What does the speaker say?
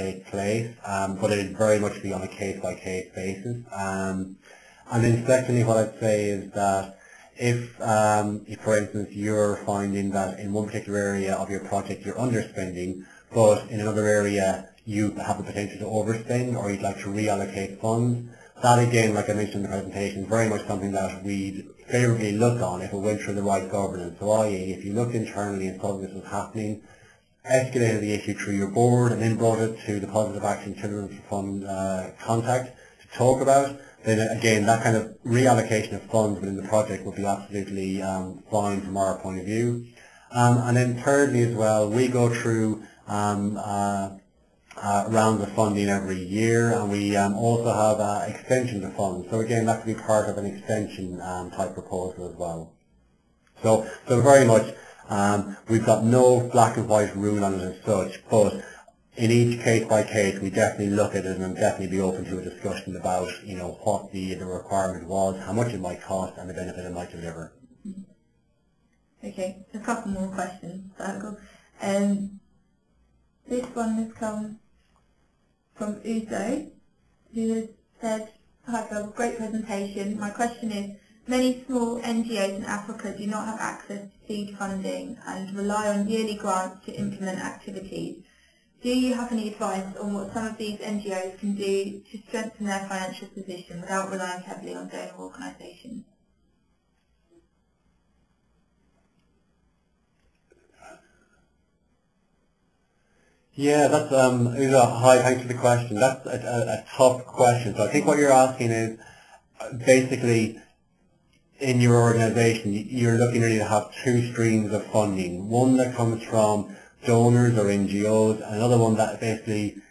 take place, but it is very much be on a case-by-case basis. And then secondly, what I'd say is that if, for instance, you're finding that in one particular area of your project you're underspending, but in another area you have the potential to overspend, or you'd like to reallocate funds, that again, like I mentioned in the presentation, is very much something that we'd favourably look on if it went through the right governance. So i.e., if you looked internally and saw this was happening, escalated the issue through your board, and then brought it to the Positive Action Children's Fund contact to talk about, then again, that kind of reallocation of funds within the project would be absolutely fine from our point of view. And then thirdly as well, we go through rounds of funding every year, and we also have extensions of funds. So again, that could be part of an extension type proposal as well. So very much, we've got no black and white rule on it as such, but in each case by case, we definitely look at it and definitely be open to a discussion about, you know, what the requirement was, how much it might cost, and the benefit it might deliver. Okay, a couple more questions. This one has come from Uzo, who has said, "Hi Phil, great presentation. My question is, many small NGOs in Africa do not have access to seed funding and rely on yearly grants to implement activities. Do you have any advice on what some of these NGOs can do to strengthen their financial position without relying heavily on donor organisations?" Yeah, that's hi, thanks for the question. That's a tough question. So I think what you're asking is basically in your organisation you're looking really to have two streams of funding. One that comes from donors or NGOs, and another one that basically